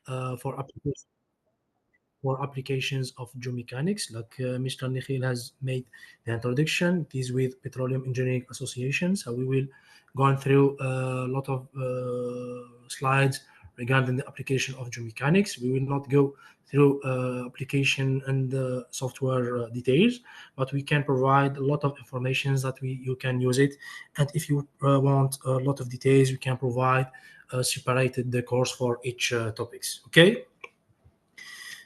for applications of geomechanics. Like Mr. Nikhil has made the introduction. It is with Petroleum Engineering Association. So we will go on through a lot of slides regarding the application of geomechanics. We will not go through application and software details, but we can provide a lot of information that you can use it. And if you want a lot of details, we can provide separated the course for each topics. Okay.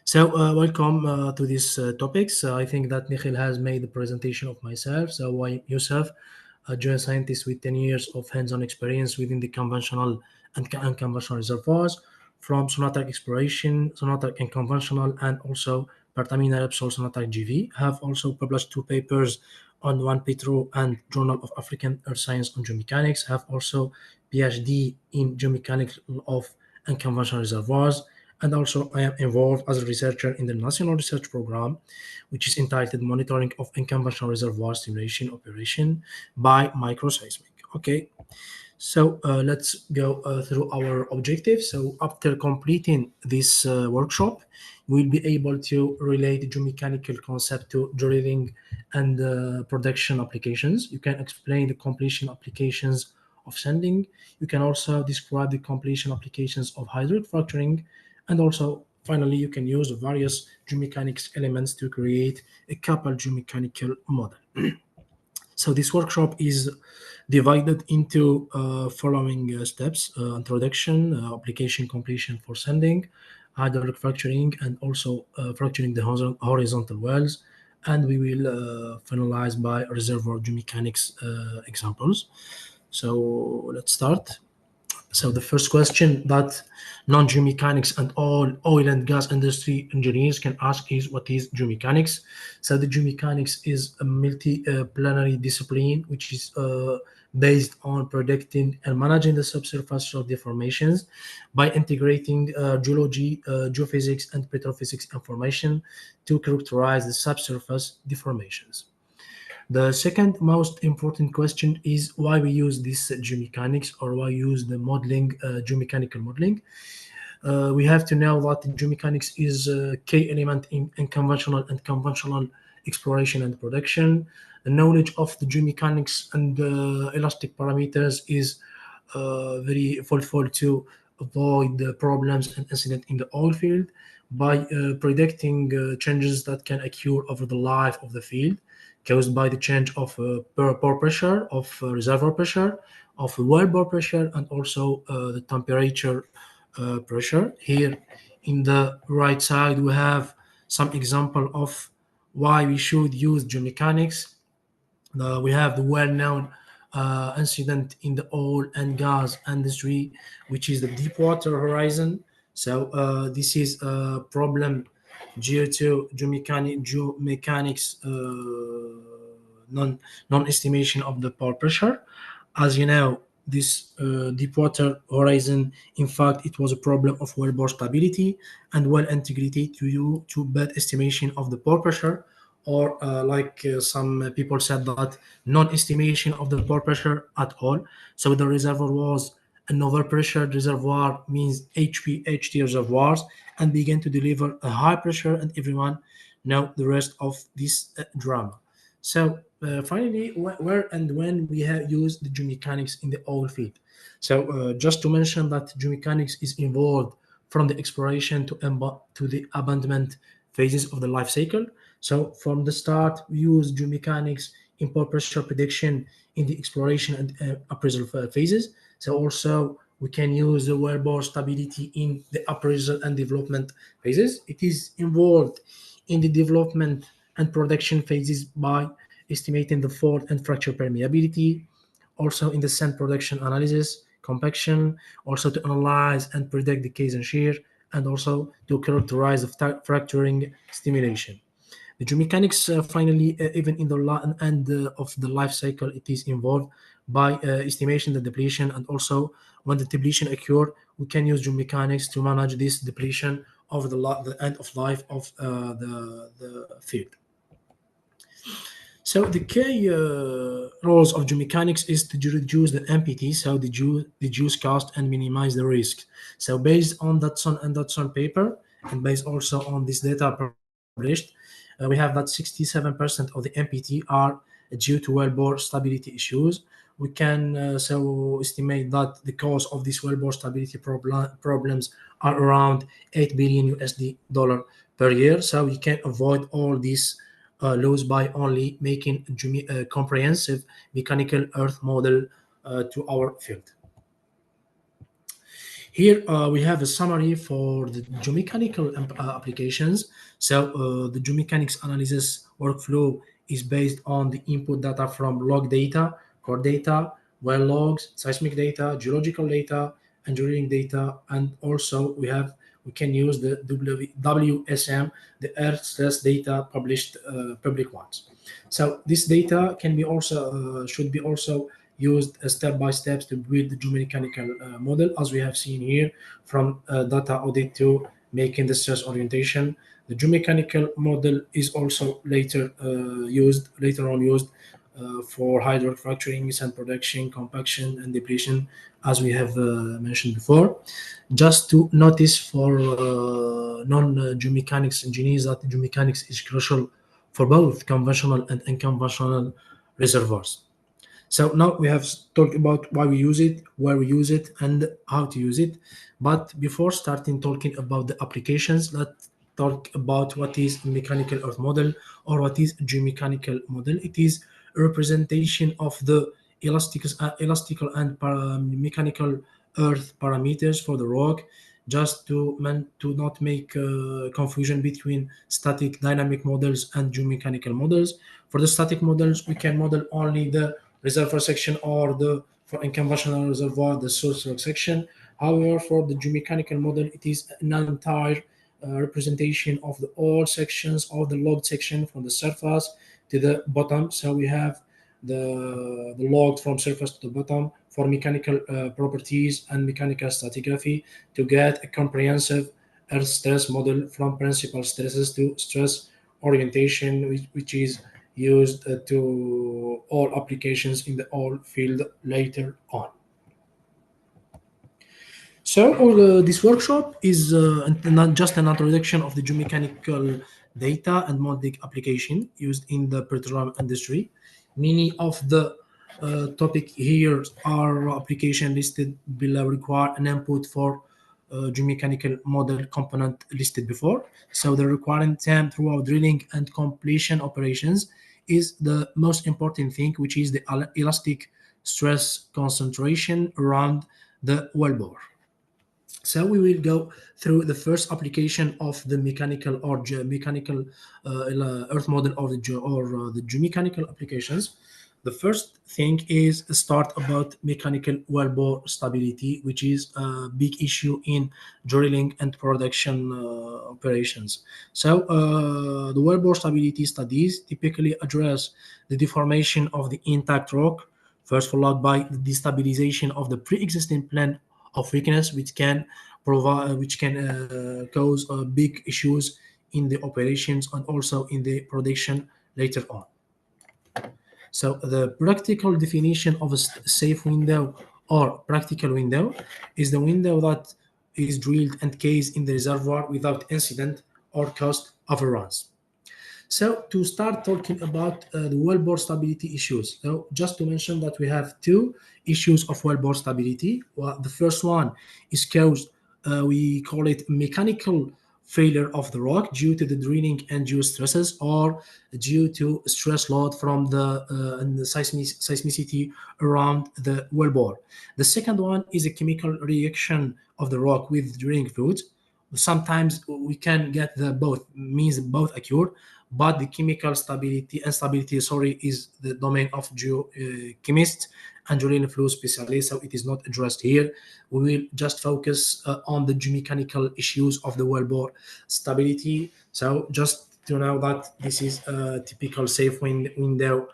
So, welcome to this topics. I think that Nikhil has made the presentation of myself. So, I'm Yusuf, a geoscientist with 10 years of hands-on experience within the conventional and unconventional reservoirs, from sonatic exploration, sonatic and conventional, and also Pertamina Repsol sonatic GV. Have also published two papers on one Petro and Journal of African Earth Science on geomechanics. Have also PhD in geomechanics of unconventional reservoirs, and also I am involved as a researcher in the national research program, which is entitled Monitoring of Unconventional Reservoir Stimulation Operation by Microseismic. Okay, so let's go through our objectives. So after completing this workshop, we'll be able to relate the geomechanical concept to drilling and production applications. You can explain the completion applications of sanding. You can also describe the completion applications of hydraulic fracturing, and also finally you can use various geomechanics elements to create a coupled geomechanical model. So this workshop is divided into following steps: introduction, application completion for sanding, hydraulic fracturing, and also fracturing the horizontal wells. And we will finalize by reservoir geomechanics examples. So let's start. So the first question that non-geomechanics and all oil and gas industry engineers can ask is, what is geomechanics? So the geomechanics is a multi-planary discipline which is based on predicting and managing the subsurface deformations by integrating geology, geophysics, and petrophysics information to characterize the subsurface deformations. The second most important question is why we use this geomechanics, or why use the modeling, geomechanical modeling. We have to know that geomechanics is a key element in conventional and conventional exploration and production. The knowledge of the geomechanics and elastic parameters is very helpful to avoid the problems and incident in the oil field by predicting changes that can occur over the life of the field caused by the change of pore pressure, of reservoir pressure, of well bore pressure, and also the temperature pressure. Here in the right side, we have some example of why we should use geomechanics. We have the well-known incident in the oil and gas industry, which is the Deepwater Horizon. So this is a problem due to geomechanics non-estimation of the pore pressure. As you know, this Deepwater Horizon, in fact, it was a problem of wellbore stability and well integrity due to bad estimation of the pore pressure, or some people said that non-estimation of the pore pressure at all. So the reservoir was an overpressured reservoir, means HPHT reservoirs, and began to deliver a high pressure, and everyone know the rest of this drama. So finally, where and when we have used the geomechanics in the oil field. So just to mention that geomechanics is involved from the exploration to the abandonment phases of the life cycle. So from the start, we use geomechanics in pore pressure prediction in the exploration and appraisal phases. So also we can use the wellbore stability in the appraisal and development phases. It is involved in the development and production phases by estimating the fault and fracture permeability, also in the sand production analysis, compaction, also to analyze and predict the case and shear, and also to characterize the fracturing stimulation. The geomechanics, finally, even in the end of the life cycle, it is involved by estimation the depletion, and also when the depletion occur, we can use geomechanics to manage this depletion of the end of life of the field. So the key roles of geomechanics is to reduce the MPT, so reduce cost and minimize the risk. So based on Dodson paper and based also on this data published, we have that 67% of the MPT are due to wellbore stability issues. We can so estimate that the cause of these wellbore stability problems are around 8 billion USD dollar per year. So we can avoid all these loss by only making a comprehensive mechanical earth model to our field. Here we have a summary for the geomechanical applications. So the geomechanics analysis workflow is based on the input data from log data, core data, well logs, seismic data, geological data, and drilling data, and also we can use the WSM, the Earth stress data published public ones. So this data can be also should be also used step by step to build the geomechanical model, as we have seen here, from data audit to making the stress orientation. The geomechanical model is also later on used for hydraulic fracturing, sand production, compaction, and depletion, as we have mentioned before. Just to notice for non-geomechanics engineers that geomechanics is crucial for both conventional and unconventional reservoirs. So now we have talked about why we use it, where we use it, and how to use it. But before starting talking about the applications, let's talk about what is mechanical earth model or what is geomechanical model. It is a representation of the elastical and mechanical earth parameters for the rock, just to not make confusion between static dynamic models and geomechanical models. For the static models, we can model only the reservoir section or the for unconventional reservoir the source rock section. However, for the geomechanical model, it is an entire representation of the all sections of the logged section from the surface to the bottom. So we have the log from surface to the bottom for mechanical properties and mechanical stratigraphy to get a comprehensive earth stress model from principal stresses to stress orientation, which is used to all applications in the oil field later on. So this workshop is not just an introduction of the geomechanical data and modeling application used in the petroleum industry. Many of the topic here are application listed below require an input for geomechanical model component listed before. So the requiring time throughout drilling and completion operations is the most important thing, which is the elastic stress concentration around the wellbore. So we will go through the first application of the mechanical or mechanical earth model of the geomechanical applications. The first thing is a start about mechanical wellbore stability, which is a big issue in drilling and production operations. So the wellbore stability studies typically address the deformation of the intact rock, first followed by the destabilization of the pre-existing plan of weakness, which can cause big issues in the operations and also in the production later on. So the practical definition of a safe window or practical window is the window that is drilled and cased in the reservoir without incident or cost overruns. So to start talking about the wellbore stability issues, so just to mention that we have two issues of wellbore stability. Well, the first one is caused, we call it mechanical failure of the rock due to the drilling and geostresses or due to stress load from the seismicity around the wellbore. The second one is a chemical reaction of the rock with drilling fluids. Sometimes we can get the both, means both occur, but the chemical stability instability, sorry, is the domain of geochemists and drilling fluid specialists, so it is not addressed here. We will just focus on the geomechanical issues of the wellbore stability. So just to know that this is a typical safe window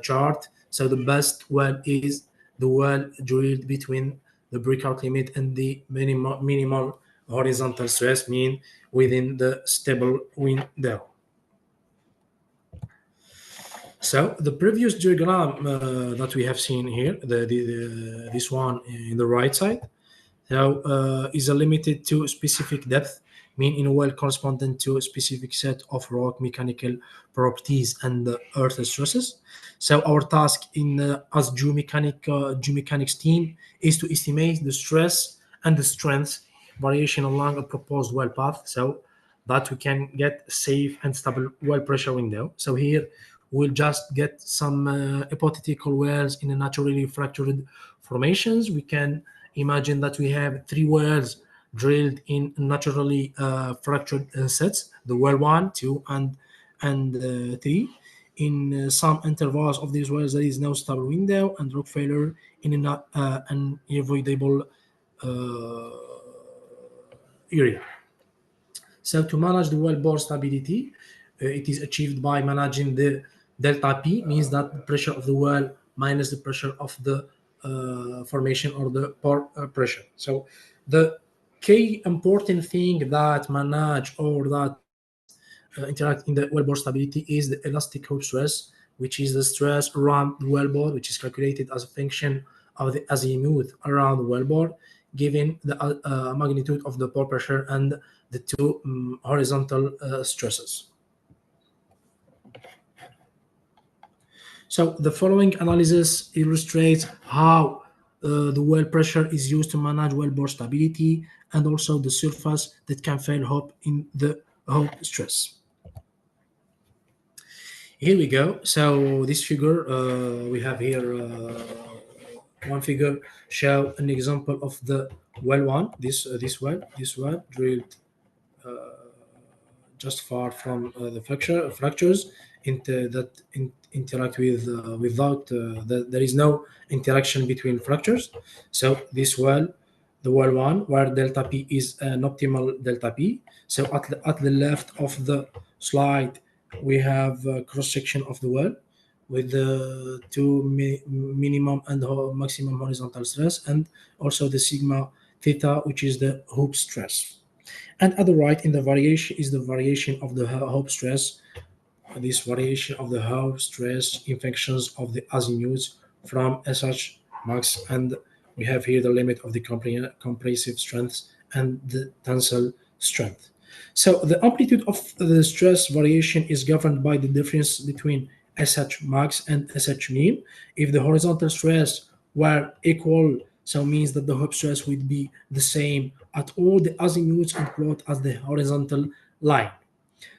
chart. So the best well is the well drilled between the breakout limit and the minimal horizontal stress mean within the stable window. So the previous diagram that we have seen here, this one in the right side, now is limited to specific depth, mean in a well corresponding to a specific set of rock mechanical properties and earth stresses. So our task in as geomechanics team is to estimate the stress and the strength variation along a proposed well path, so that we can get safe and stable well pressure window. So here we'll just get some hypothetical wells in a naturally fractured formations. We can imagine that we have three wells drilled in naturally fractured sets: the well one, two, and three. In some intervals of these wells, there is no stable window and rock failure in an unavoidable uh, area. So to manage the well bore stability, it is achieved by managing the delta P, means that the pressure of the well minus the pressure of the formation or the pore pressure. So the key important thing that manage or that interact in the well bore stability is the elastic hoop stress, which is the stress around the well bore, which is calculated as a function of the azimuth around the well bore, given the magnitude of the pore pressure and the two horizontal stresses. So the following analysis illustrates how the well pressure is used to manage well bore stability and also the surface that can fail hoop in the hoop stress. Here we go. So this figure, we have here one figure show an example of the well one. This well drilled just far from the fractures interact with without there is no interaction between fractures. So this well, the well one, where delta P is an optimal delta P. So at the left of the slide, we have a cross section of the well with the two minimum and maximum horizontal stress, and also the sigma theta, which is the hoop stress. And at the right in the variation is the variation of the hoop stress. This variation of the hoop stress in functions of the azimuths from SH max, and we have here the limit of the compressive strength and the tensile strength. So the amplitude of the stress variation is governed by the difference between SH max and SH mean. If the horizontal stress were equal, so means that the hoop stress would be the same at all the azimuths and plot as the horizontal line.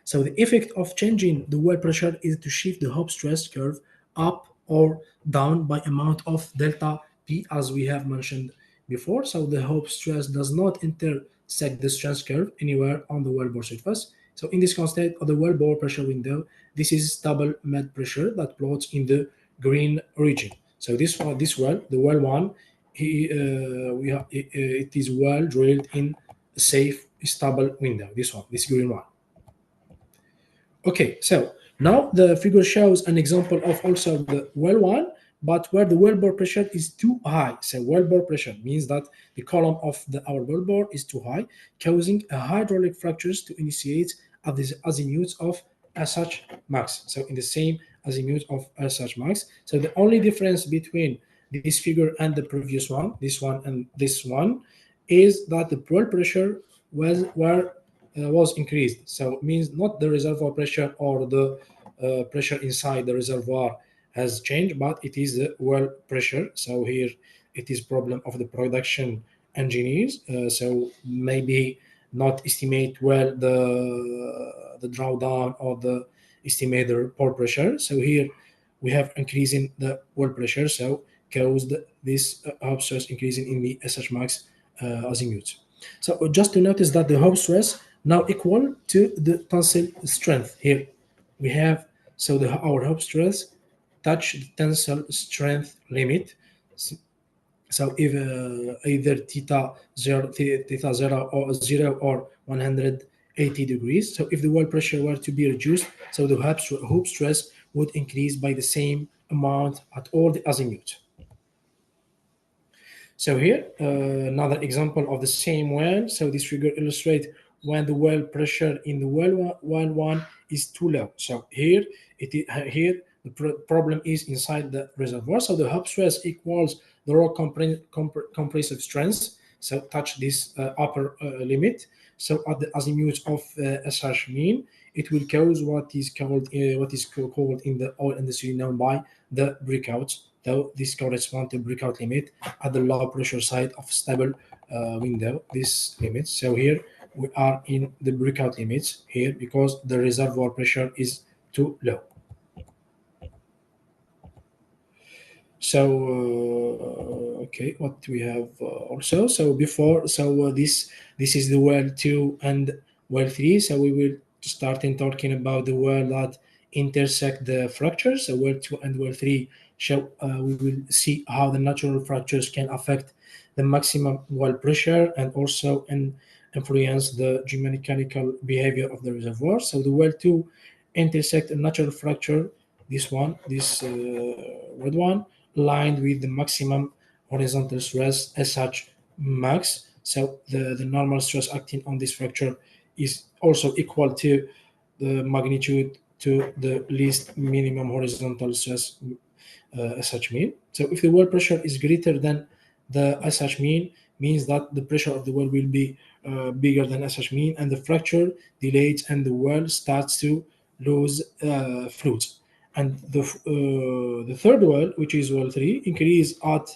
So the effect of changing the well pressure is to shift the hoop stress curve up or down by amount of delta P, as we have mentioned before. So the hoop stress does not intersect the stress curve anywhere on the well bore surface. So in this context of the well bore pressure window, this is stable med pressure that plots in the green region. So this well, the well one, it is well drilled in a safe, stable window. This green one. Okay, so now the figure shows an example of also the well one, but where the well bore pressure is too high. So well bore pressure means that the column of our well bore is too high, causing a hydraulic fractures to initiate at the azimuth of SH max. So in the same azimuth of SH max. So the only difference between this figure and the previous one, this one and this one, is that the well pressure was increased. So it means not the reservoir pressure or the pressure inside the reservoir has changed, but it is the well pressure. So here it is problem of the production engineers. So maybe not estimate well the drawdown or the estimate the pore pressure. So here we have increasing the well pressure, so caused this hoop stress increasing in the SH max azimuth. So just to notice that the hoop stress now equal to the tensile strength. Here we have, so our hoop stress touch the tensile strength limit. So if either theta 0 or 180 degrees. So if the well pressure were to be reduced, so the hoop stress would increase by the same amount at all the azimuth. So here, another example of the same well. So this figure illustrates when the well pressure in the well one is too low. So here, here The problem is inside the reservoir. So the hub stress equals the raw compressive strength. So touch this upper limit. So at the azimuth of SH mean, it will cause what is called in the oil industry known by the breakout. Though this corresponds to breakout limit at the low pressure side of stable window. This limit. So here we are in the breakout limits here because the reservoir pressure is too low. So okay, what we have also. So before, so this is the well 2 and well 3. So we will start in talking about the well that intersect the fractures. So well 2 and well 3 show, we will see how the natural fractures can affect the maximum well pressure and also influence the geomechanical behavior of the reservoir. So the well 2 intersect a natural fracture, this red one, lined with the maximum horizontal stress as such max. So the normal stress acting on this fracture is also equal to the magnitude to the least minimum horizontal stress SH mean. So if the well pressure is greater than the SH mean, means that the pressure of the well will be bigger than SH mean, and the fracture dilates, and the well starts to lose fluid. And the third well, which is well 3, increase at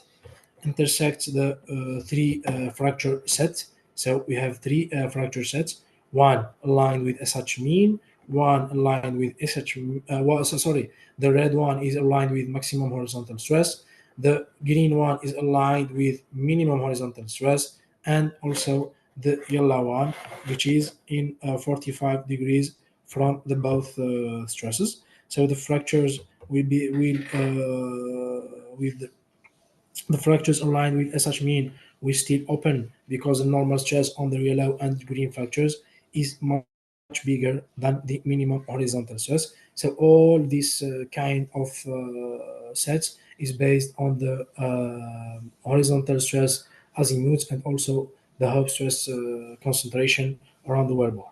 intersects the three fracture sets. So we have three fracture sets, one aligned with SH mean, one aligned with SH, sorry, the red one is aligned with maximum horizontal stress, the green one is aligned with minimum horizontal stress, and also the yellow one, which is in 45 degrees from the both stresses. So the fractures will be will with the fractures aligned with SH mean will still open because the normal stress on the yellow and green fractures is much bigger than the minimum horizontal stress. So all this kind of sets is based on the horizontal stress azimuth and also the hub stress concentration around the wellbore.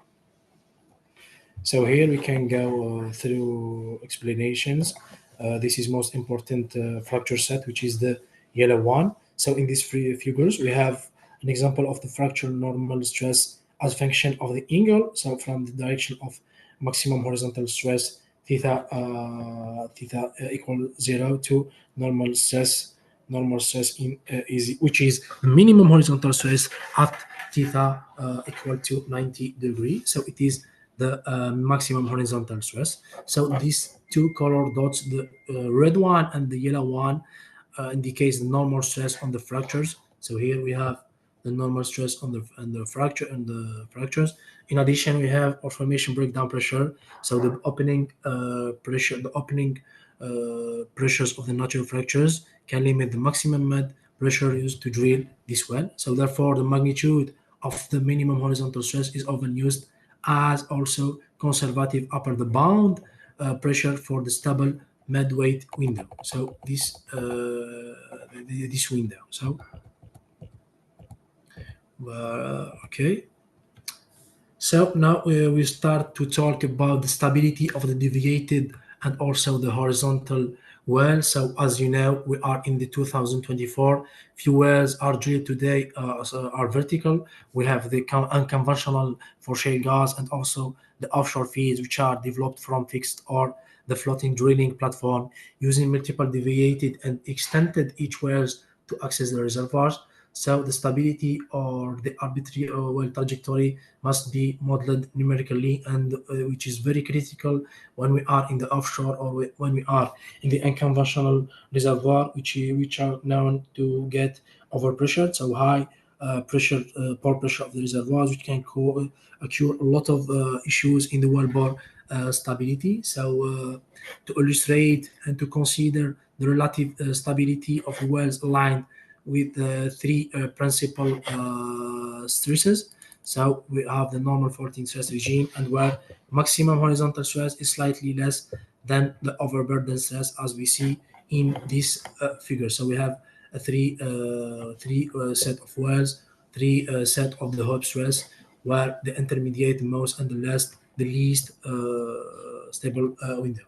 So here we can go through explanations. This is most important fracture set, which is the yellow one. So in these three figures, we have an example of the fracture normal stress as function of the angle. So from the direction of maximum horizontal stress, theta equal 0 to normal stress in is which is the minimum horizontal stress at theta equal to 90 degrees. So it is the maximum horizontal stress. So these two color dots, the red one and the yellow one, indicates the normal stress on the fractures. So here we have the normal stress on the fracture and the fractures. In addition, we have our formation breakdown pressure. So the opening pressures of the natural fractures can limit the maximum med pressure used to drill this well. So therefore, the magnitude of the minimum horizontal stress is often used as also conservative upper the bound pressure for the stable mid-weight window. So this window. So okay. So now we start to talk about the stability of the deviated and also the horizontal well. So as you know, we are in the 2024. Few wells are drilled today are vertical. We have the unconventional for shale gas and also the offshore fields which are developed from fixed or the floating drilling platform using multiple deviated and extended each wells to access the reservoirs. So the stability or the arbitrary well trajectory must be modeled numerically, and which is very critical when we are in the offshore or when we are in the unconventional reservoir, which are known to get overpressured, so high pressure, pore pressure of the reservoirs, which can occur a lot of issues in the wellbore stability. So to illustrate and to consider the relative stability of the wells aligned with the three principal stresses. So we have the normal faulting stress regime, and where maximum horizontal stress is slightly less than the overburden stress, as we see in this figure. So we have a three set of wells, three set of the hub stress, where the intermediate, most, and the least stable window.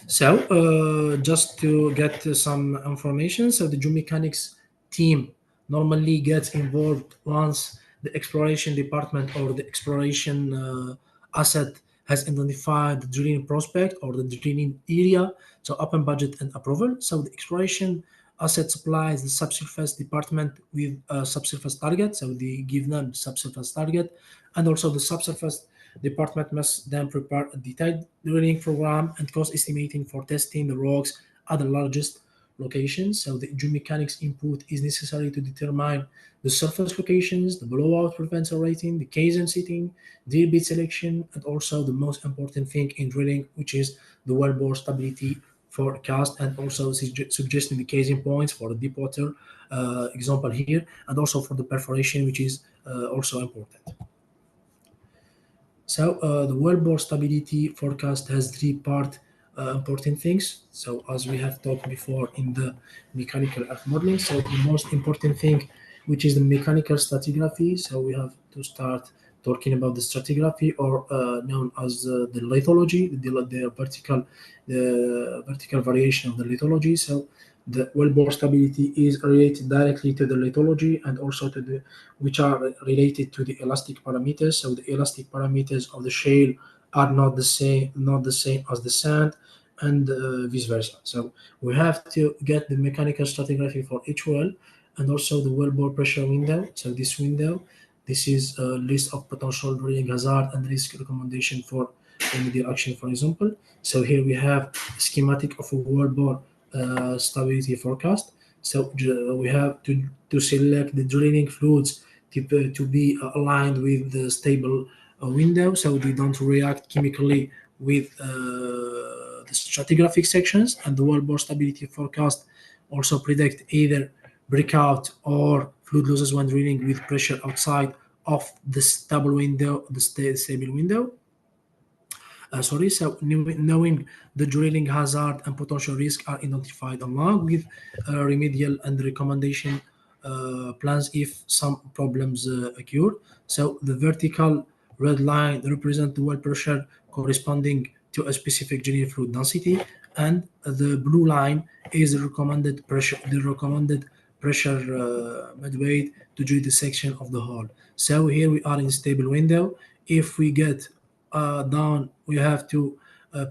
So, just to get some information, so the geomechanics team normally gets involved once the exploration department or the exploration asset has identified the drilling prospect or the drilling area, so open budget and approval. So the exploration asset supplies the subsurface department with a subsurface target, so they give them subsurface target, and also the subsurface department must then prepare a detailed drilling program and cost estimating for testing the rocks at the largest locations. So the geomechanics input is necessary to determine the surface locations, the blowout prevention rating, the casing setting, drill bit selection, and also the most important thing in drilling, which is the wellbore stability forecast, and also suggesting the casing points for the deep water example here, and also for the perforation, which is also important. So the wellbore stability forecast has three part important things. So as we have talked before in the mechanical earth modeling, so the most important thing, which is the mechanical stratigraphy. So we have to start talking about the stratigraphy, or known as the lithology, the vertical variation of the lithology. So the wellbore stability is related directly to the lithology and also to the which are related to the elastic parameters. So the elastic parameters of the shale are not the same as the sand, and vice versa. So we have to get the mechanical stratigraphy for each well, and also the wellbore pressure window. So this is a list of potential drilling hazard and risk recommendation for remedial action, for example. So here we have a schematic of a wellbore stability forecast. So we have to select the drilling fluids to be aligned with the stable window, so they don't react chemically with the stratigraphic sections. And the wellbore stability forecast also predict either breakout or fluid losses when drilling with pressure outside of the stable window, the stable window. So knowing the drilling hazard and potential risk are identified along with remedial and recommendation plans if some problems occur. So the vertical red line represents the well pressure corresponding to a specific drilling fluid density, and the blue line is the recommended pressure midweight to drill the section of the hole. So here we are in stable window. If we get down, we have to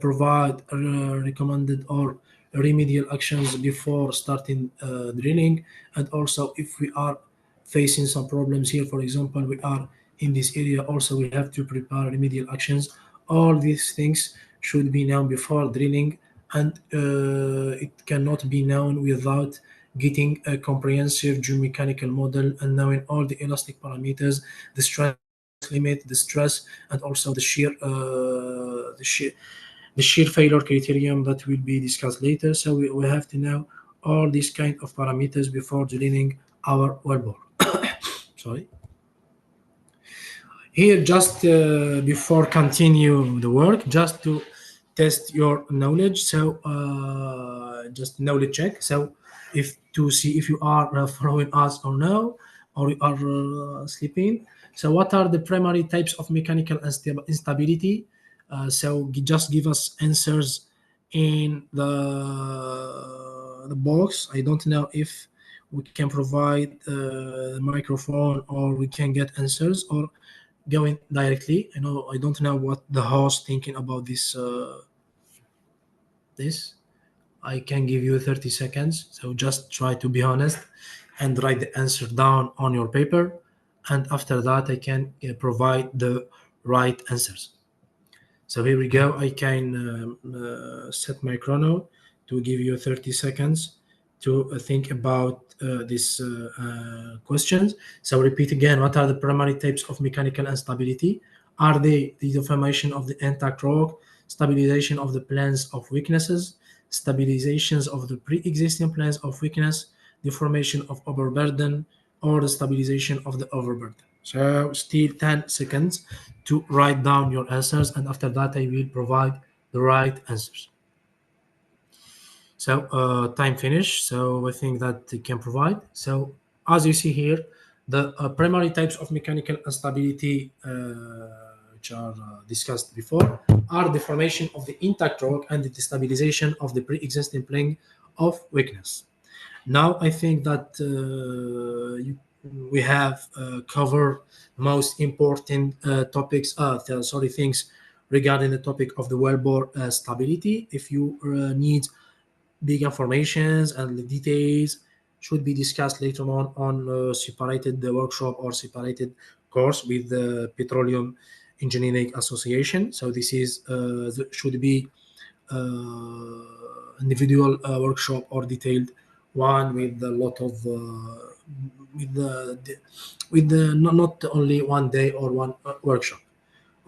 provide recommended or remedial actions before starting drilling. And also, if we are facing some problems here, for example, we are in this area, also we have to prepare remedial actions. All these things should be known before drilling, and it cannot be known without getting a comprehensive geomechanical model and knowing all the elastic parameters, the stress limit, the stress, and also the shear failure criterion that will be discussed later. So we have to know all these kind of parameters before drilling our wellbore. Sorry. Here, just before continue the work, just to test your knowledge. So just knowledge check. So if to see if you are following us or no, or you are sleeping. So what are the primary types of mechanical instability? So just give us answers in the box. I don't know if we can provide the microphone or we can get answers or going directly. I don't know what the host thinking about this. I can give you 30 seconds, so just try to be honest and write the answer down on your paper, and after that I can provide the right answers. So here we go. I can set my chrono to give you 30 seconds to think about these questions. So repeat again, what are the primary types of mechanical instability? Are they the deformation of the intact rock, stabilization of the planes of weaknesses, stabilizations of the pre-existing planes of weakness, deformation of overburden, or the stabilization of the overburden? So still 10 seconds to write down your answers, and after that I will provide the right answers. So time finished. So I think that it can provide. So as you see here, the primary types of mechanical instability which are discussed before, are the formation of the intact rock and the destabilization of the pre-existing plane of weakness. Now I think that we have covered most important topics, sorry, things regarding the topic of the wellbore stability. If you need big informations and the details should be discussed later on separated workshop or separated course with the Petroleum Engineering Association. So this is should be individual workshop or detailed one with a lot of with the not only one day or one workshop.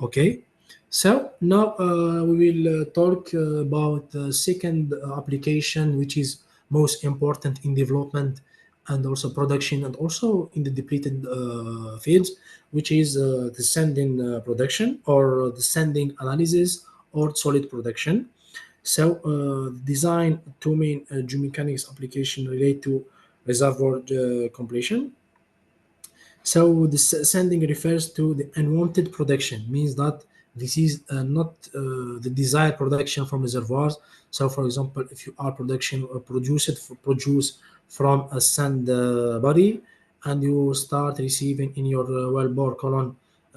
Okay, so now we will talk about the second application, which is most important in development and also production and also in the depleted fields, which is the sanding production or the sanding analysis or solid production. So, design two main geomechanics application relate to reservoir completion. So the sending refers to the unwanted production, means that this is not the desired production from reservoirs. So, for example, if you are produce from a sand body, and you start receiving in your wellbore column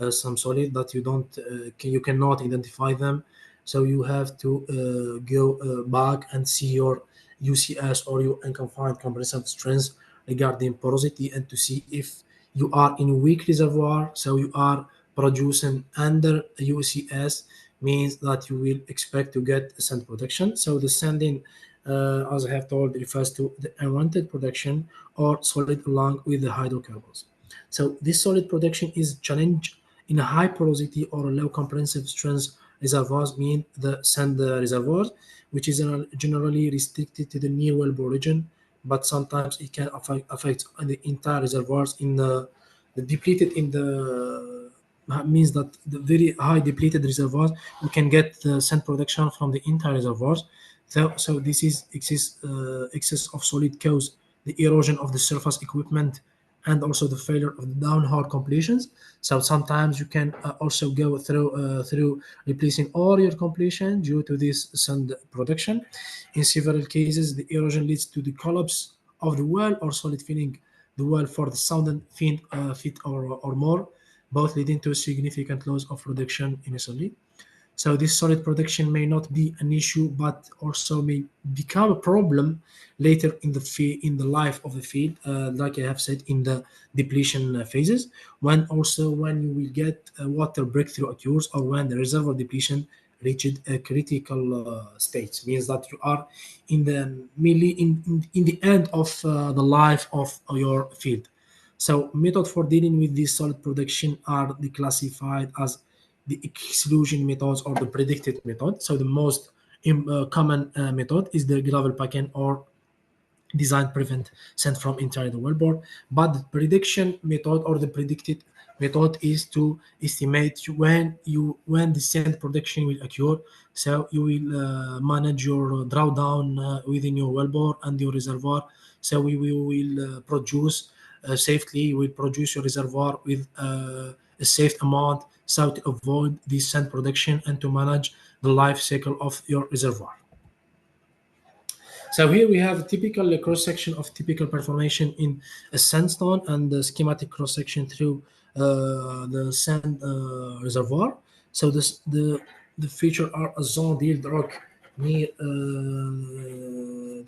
some solid that you cannot identify them, so you have to go back and see your UCS or your unconfined compressive strength regarding porosity and to see if you are in a weak reservoir, so you are producing under UCS, means that you will expect to get sand production. So the sanding, as I have told, refers to the unwanted production or solid along with the hydrocarbons. So this solid production is challenged in a high porosity or low comprehensive strength reservoirs, mean the sand reservoirs, which is generally restricted to the near wellbore region, but sometimes it can affect the entire reservoirs in the depleted in the means that the very high depleted reservoirs we can get the sand production from the entire reservoirs. So this is excess of solid cause the erosion of the surface equipment and also the failure of the downhole completions. So sometimes you can also go through replacing all your completion due to this sand production. In several cases, the erosion leads to the collapse of the well or solid filling the well for the 1,000 feet or more, both leading to a significant loss of production initially. So this solid production may not be an issue, but also may become a problem later in the life of the field, like I have said in the depletion phases, when you will get water breakthrough occurs or when the reservoir depletion reached a critical state, means that you are in the merely in the end of the life of your field. So method for dealing with this solid production are declassified as the exclusion methods or the predicted method. So the most common method is the gravel packing or design prevent sent from inside the wellbore. But the prediction method or the predicted method is to estimate when the sand production will occur. So you will manage your drawdown within your wellbore and your reservoir. So we will produce safely. You will produce your reservoir with a safe amount, so to avoid this sand production and to manage the life cycle of your reservoir. So here we have a typical cross-section of typical performation in a sandstone and the schematic cross-section through the sand reservoir. So the feature are a zone yield rock near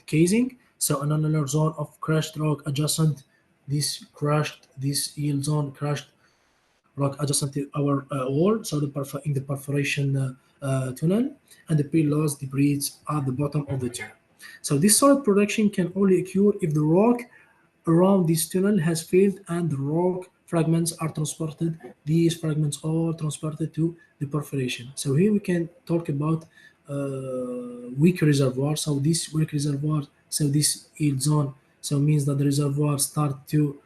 casing. So another zone of crushed rock adjacent this yield zone crushed rock adjacent to our wall. So in the perforation tunnel and the pre-loss debris at the bottom of the tunnel. So this solid production can only occur if the rock around this tunnel has failed and the rock fragments are transported. These fragments are transported to the perforation. So here we can talk about weak reservoir. So this weak reservoir, so this yield zone, so means that the reservoir start to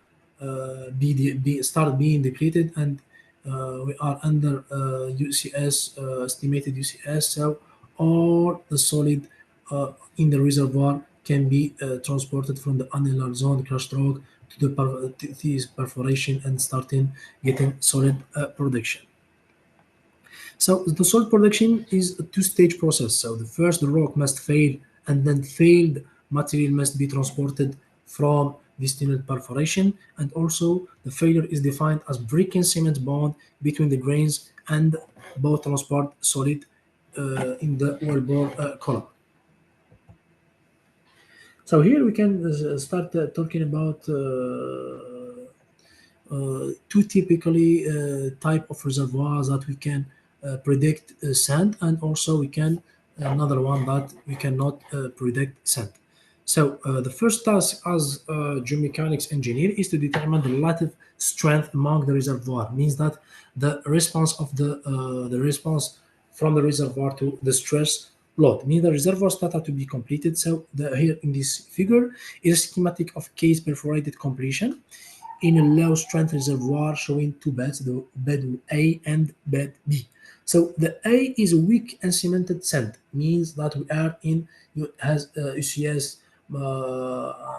start being depleted and we are under UCS estimated UCS. So all the solid in the reservoir can be transported from the annular zone crushed rock to this perforation and starting getting solid production. So the salt production is a two-stage process. So the first, the rock must fail, and then failed material must be transported from this tunnel perforation. And also, the failure is defined as breaking cement bond between the grains and both transport solid in the wellbore column. So here we can start talking about two typically type of reservoirs that we can predict sand, and also we can another one that we cannot predict sand. So the first task as a geomechanics engineer is to determine the relative strength among the reservoir. Means that the response from the reservoir to the stress load. Means the reservoir data to be completed. So here in this figure is a schematic of case perforated completion in a low strength reservoir showing two beds, the bed A and bed B. So the A is a weak and cemented sand, means that we are in has UCS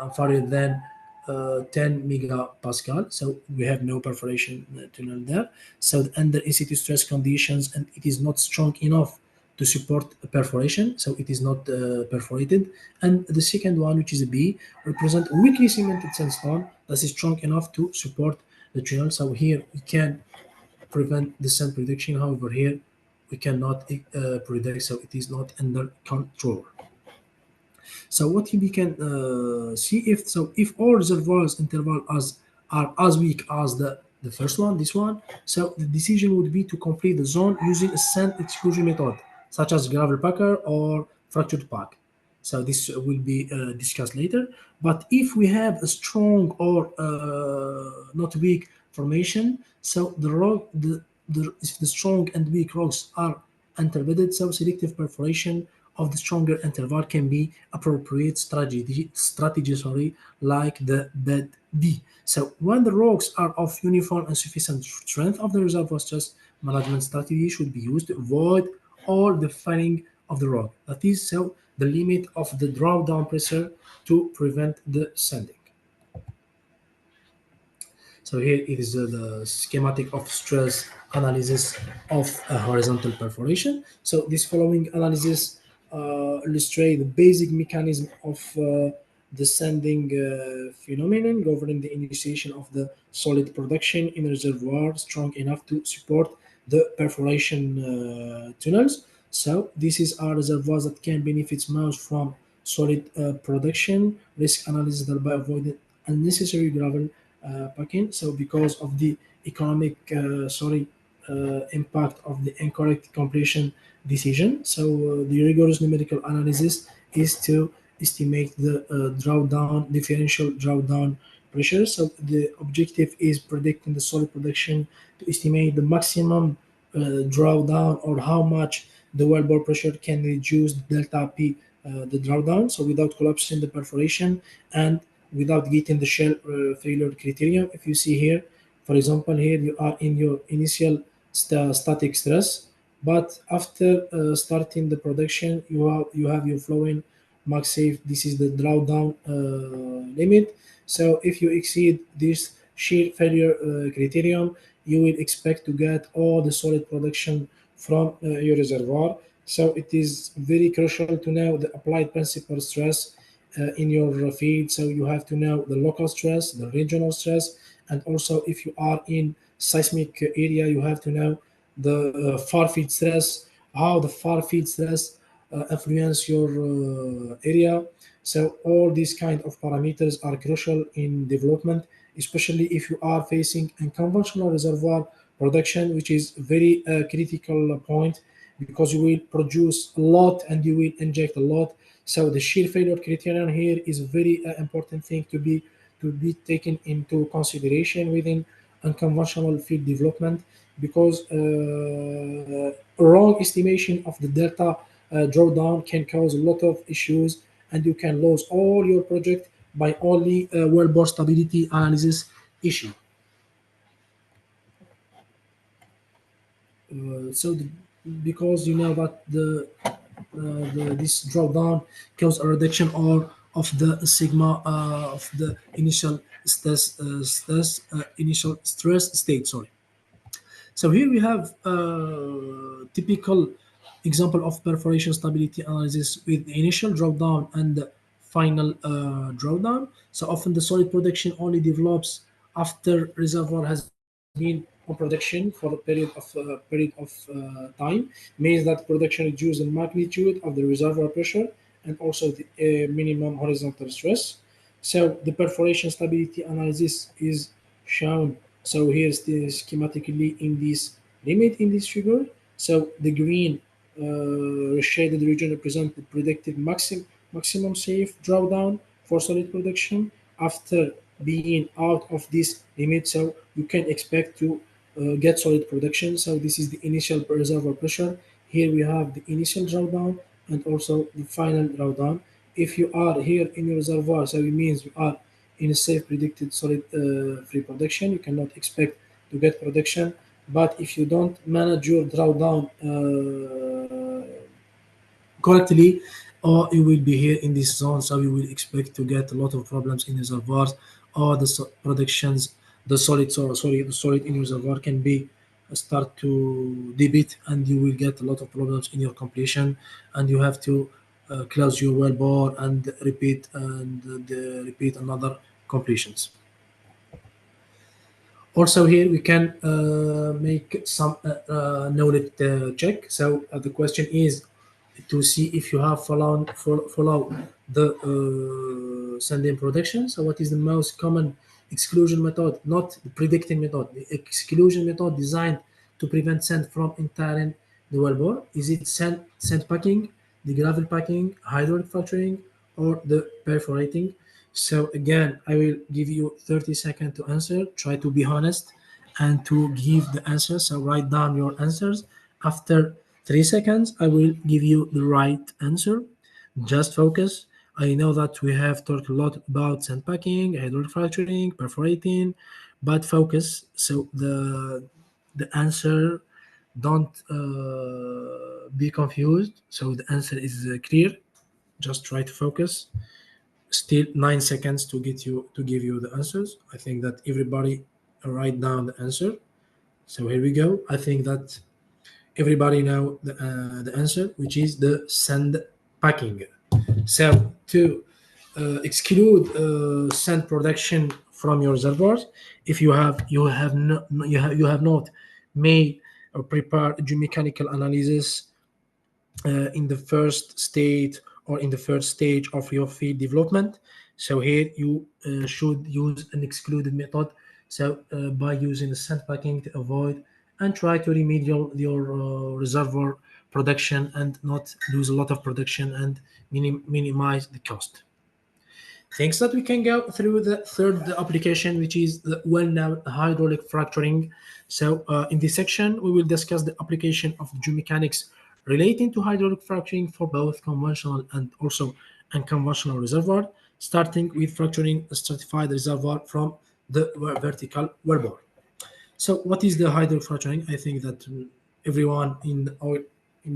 inferior than 10 megapascal. So we have no perforation tunnel there. So under in situ stress conditions, and it is not strong enough to support perforation, so it is not perforated. And the second one, which is a B, represent weakly cemented sandstone that is strong enough to support the tunnel. So here we can prevent the sand prediction. However, here we cannot predict, so it is not under control. So what we can see if all reservoirs interval as are as weak as the first one, this one, so the decision would be to complete the zone using a sand exclusion method, such as gravel packer or fractured pack. So this will be discussed later. But if we have a strong or not weak formation, so if the strong and weak rocks are interbedded, so selective perforation of the stronger interval can be appropriate strategy, like the bed D. So when the rocks are of uniform and sufficient strength of the reservoir, stress management strategy should be used to avoid all the fouling of the rock. That is, so the limit of the drawdown pressure to prevent the sanding. So here it is the schematic of stress analysis of a horizontal perforation. So this following analysis illustrate the basic mechanism of the sanding phenomenon governing the initiation of the solid production in a reservoir strong enough to support the perforation tunnels. So this is our reservoirs that can benefit most from solid production risk analysis, thereby avoiding unnecessary gravel packing. So because of the economic impact of the incorrect completion decision, so the rigorous numerical analysis is to estimate the drawdown differential drawdown pressure. So the objective is predicting the solid production to estimate the maximum drawdown, or how much the wellbore pressure can reduce delta P, the drawdown, so without collapsing the perforation and without getting the shell failure criterion. If you see here, for example, here you are in your initial static stress, but after starting the production, you have your flowing max safe. This is the drawdown limit. So if you exceed this shear failure criterion, you will expect to get all the solid production from your reservoir. So it is very crucial to know the applied principal stress in your field. So you have to know the local stress, the regional stress, and also if you are in seismic area, you have to know the far field stress, how the far field stress influence your area. So all these kind of parameters are crucial in development, especially if you are facing unconventional reservoir production, which is very critical point, because you will produce a lot and you will inject a lot. So the shear failure criterion here is a very important thing to be taken into consideration within unconventional field development, because wrong estimation of the delta drawdown can cause a lot of issues, and you can lose all your project by only wellbore stability analysis issue. Because you know that this drawdown cause a reduction or of the sigma of the initial initial stress state. Sorry. So here we have typical example of perforation stability analysis with the initial drawdown and the final drawdown. So often the solid production only develops after reservoir has been on production for a period of time. Means that production reduces the magnitude of the reservoir pressure and also the minimum horizontal stress. So the perforation stability analysis is shown. So here's the schematically in this limit in this figure. So the green shaded region represent the predicted maximum safe drawdown for solid production after being out of this limit. So you can expect to get solid production. So this is the initial reservoir pressure. Here we have the initial drawdown and also the final drawdown. If you are here in the reservoir, so it means you are in a safe predicted solid free production. You cannot expect to get production. But if you don't manage your drawdown correctly, or you will be here in this zone, so you will expect to get a lot of problems in reservoirs, or the productions, the solid, the solid in reservoir can be start to debit, and you will get a lot of problems in your completion, and you have to close your well bore and repeat another completions. Also here we can make some knowledge check. So the question is to see if you have follow the sending production. So what is the most common exclusion method, not the predicting method, the exclusion method designed to prevent sand from entering the wellbore? Is it sand packing, the gravel packing, hydraulic fracturing, or the perforating? So again, I will give you 30 seconds to answer. Try to be honest and to give the answer. So write down your answers. After 3 seconds, I will give you the right answer. Just focus. I know that we have talked a lot about sandpacking, hydraulic fracturing, perforating, but focus. So the answer, don't be confused. So the answer is clear. Just try to focus. Still 9 seconds to get you to give you the answers. I think that everybody write down the answer. So here we go. I think that everybody know the answer, which is the sand packing. So to exclude sand production from your reservoirs, if you have not made or prepared geomechanical analysis in the first state or in the first stage of your field development. So here you should use an excluded method. So by using the sandpacking to avoid and try to remedial your reservoir production and not lose a lot of production and minimize the cost. Thanks that we can go through the third application, which is the well-known hydraulic fracturing. So in this section, we will discuss the application of geomechanics relating to hydraulic fracturing for both conventional and also unconventional reservoir, starting with fracturing a stratified reservoir from the vertical wellbore. So, what is the hydraulic fracturing? I think that everyone in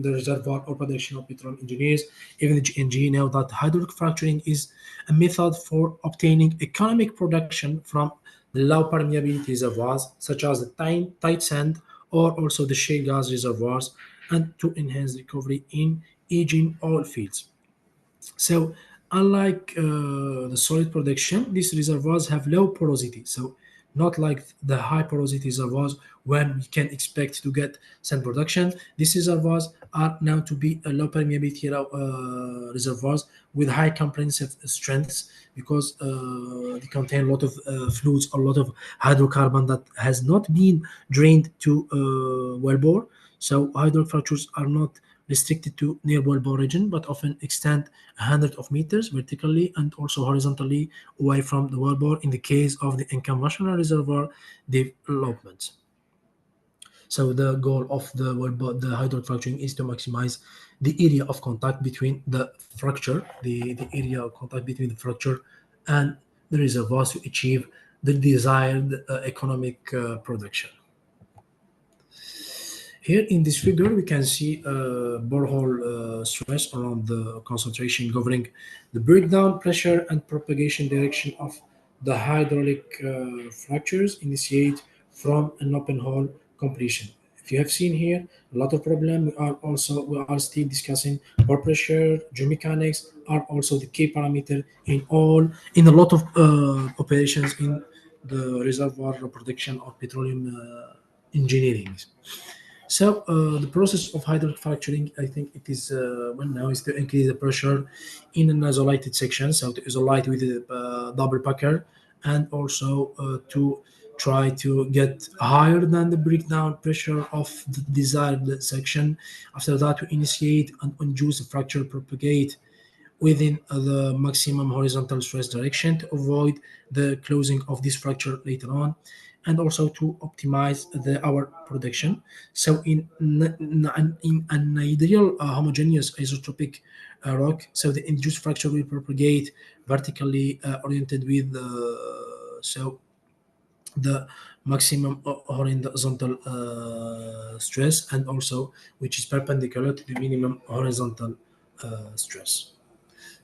the reservoir or production of petroleum engineers, even the GNG, know that hydraulic fracturing is a method for obtaining economic production from the low permeability reservoirs, such as the tight sand or also the shale gas reservoirs, and to enhance recovery in aging oil fields. So, unlike the solid production, these reservoirs have low porosity. So, not like the high porosity reservoirs when we can expect to get sand production. These reservoirs are now to be a low permeability reservoirs with high comprehensive strengths because they contain a lot of fluids, a lot of hydrocarbon that has not been drained to wellbore. So hydraulic fractures are not restricted to near wellbore region, but often extend hundreds of meters vertically and also horizontally away from the wellbore in the case of the unconventional reservoir development. So the goal of the wellbore, the hydraulic fracturing is to maximize the area of contact between the fracture, the area of contact between the fracture and the reservoirs to achieve the desired economic production. Here in this figure, we can see borehole stress around the concentration governing the breakdown pressure and propagation direction of the hydraulic fractures initiate from an open hole completion. If you have seen here a lot of problem, we are still discussing pore pressure, geomechanics are also the key parameter in a lot of operations in the reservoir protection or petroleum engineering. So the process of hydraulic fracturing, I think it is one now is to increase the pressure in an isolated section, so to isolate with a double packer, and also to try to get higher than the breakdown pressure of the desired section. After that, to initiate and induce the fracture propagate within the maximum horizontal stress direction to avoid the closing of this fracture later on, and also to optimize our production. So in an ideal homogeneous isotropic rock, so the induced fracture will propagate vertically oriented with the maximum horizontal stress, and also which is perpendicular to the minimum horizontal stress.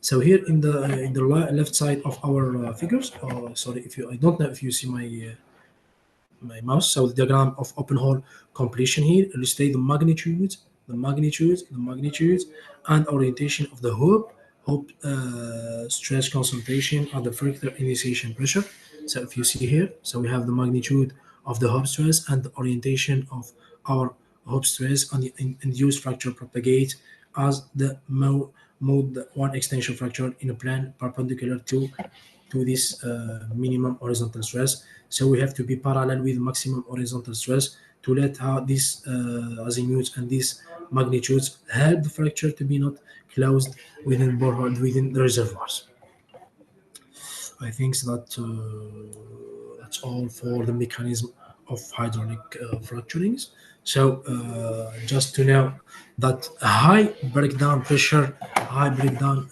So here in the left side of our figures, sorry if you, I don't know if you see my mouse. So the diagram of open hole completion here illustrate the magnitudes, and orientation of the hoop stress concentration at the fracture initiation pressure. So if you see here, so we have the magnitude of the hoop stress and the orientation of our hoop stress on the induced fracture propagates as the mode one extension fracture in a plane perpendicular to this minimum horizontal stress. So we have to be parallel with maximum horizontal stress to let how these azimuths and these magnitudes help the fracture to be not closed within borehole within the reservoirs. I think that that's all for the mechanism of hydraulic fracturings. So just to know that high breakdown pressure, high breakdown,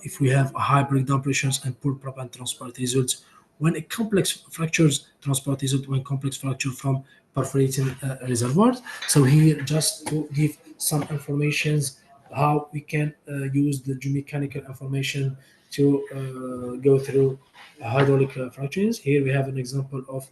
if we have high breakdown pressures and poor proppant transport results, when a complex fractures transport result when complex fracture from perforating reservoirs. So here just to give some informations how we can use the geomechanical information to go through hydraulic fractures. Here we have an example of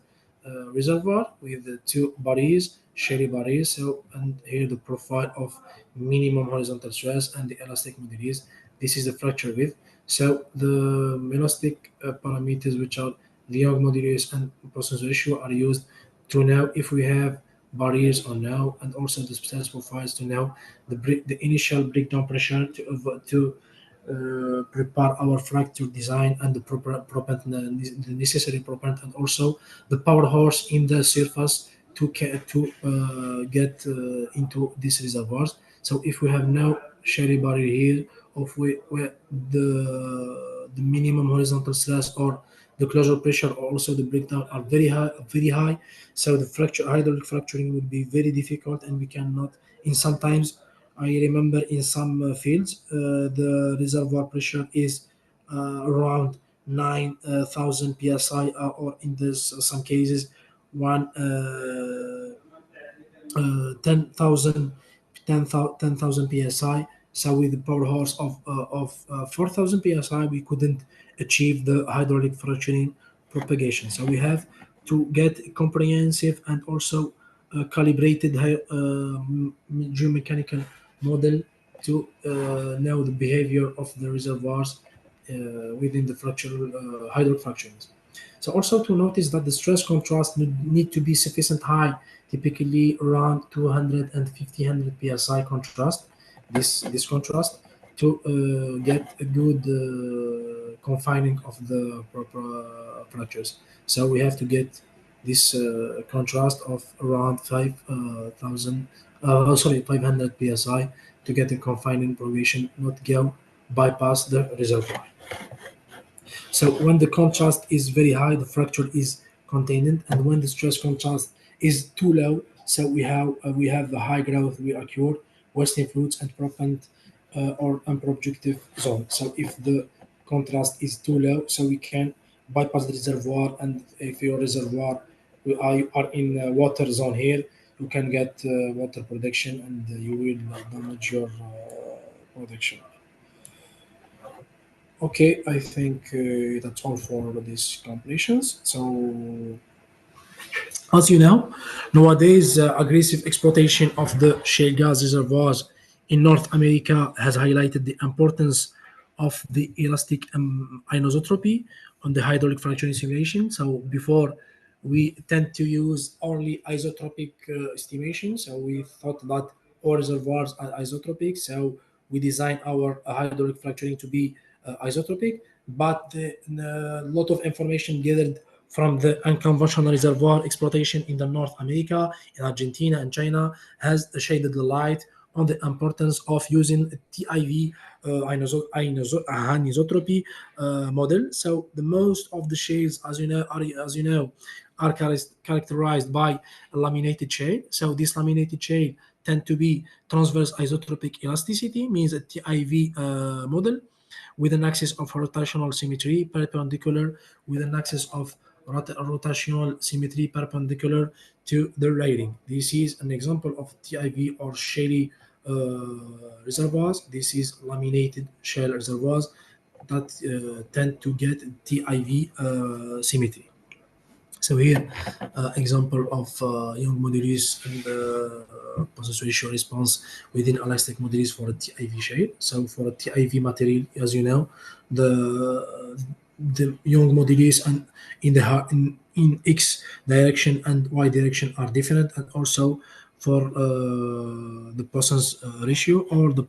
reservoir with the two bodies, shelly bodies. So, and here the profile of minimum horizontal stress and the elastic modulus. This is the fracture width. So the elastic parameters, which are the Young modulus and Poisson's ratio, are used to know if we have barriers or no, and also the stress profiles to know the initial breakdown pressure to prepare our fracture design and the proper propellant, the necessary propellant, and also the power horse in the surface to get into these reservoirs. So if we have no shelly barrier here, of where the minimum horizontal stress or the closure pressure or also the breakdown are very high. So the fracture hydraulic fracturing will be very difficult, and we cannot. In sometimes, I remember in some fields, the reservoir pressure is around 9,000 psi, or in this some cases, one 10,000 psi. So with the power horse of 4,000 psi, we couldn't achieve the hydraulic fracturing propagation. So we have to get a comprehensive and also calibrated geomechanical model to know the behavior of the reservoirs within the fractural hydraulic fracturings. So also to notice that the stress contrast need to be sufficient high, typically around 250 psi contrast. This contrast to get a good confining of the proper fractures. So we have to get this contrast of around 500 psi to get a confining probation, not go bypass the reservoir. So when the contrast is very high, the fracture is contained, and when the stress contrast is too low, so we have the high growth we occur, wasting fluids and propellant or unproductive zone. So if the contrast is too low, so we can bypass the reservoir, and if your reservoir are in water zone here, you can get water production, and you will damage your production. Okay, I think that's all for these completions. So As you know, nowadays aggressive exploitation of the shale gas reservoirs in North America has highlighted the importance of the elastic anisotropy on the hydraulic fracturing simulation. So before we tend to use only isotropic estimation. So we thought that all reservoirs are isotropic. So we design our hydraulic fracturing to be isotropic. But a lot of information gathered from the unconventional reservoir exploitation in the North America, in Argentina and China, has shaded the light on the importance of using TIV anisotropy model. So the most of the shales, are characterized by laminated shale. So this laminated shale tend to be transverse isotropic elasticity, means a TIV model with an axis of rotational symmetry perpendicular with an axis of rotational symmetry perpendicular to the rating. This is an example of TIV or shale reservoirs. This is laminated shale reservoirs that tend to get TIV symmetry. So here, example of young modulus and process ratio response within elastic modulus for a TIV shale. So for a TIV material, as you know, the young modulus and in X direction and Y direction are different, and also for the Poisson's ratio or the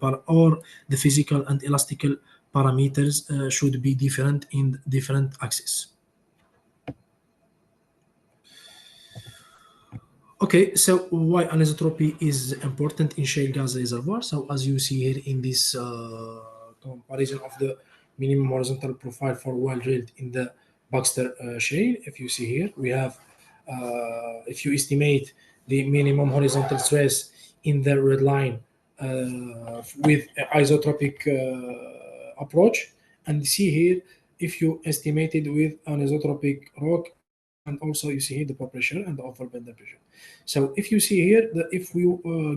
physical and elastical parameters should be different in different axes. Okay, so why anisotropy is important in shale gas reservoir? So as you see here in this comparison of the minimum horizontal profile for well drilled in the Baxter shale, if you see here, we have if you estimate the minimum horizontal stress in the red line with isotropic approach, and see here if you estimate it with anisotropic rock, and also you see here the pore pressure and the overbend pressure. So if you see here, if we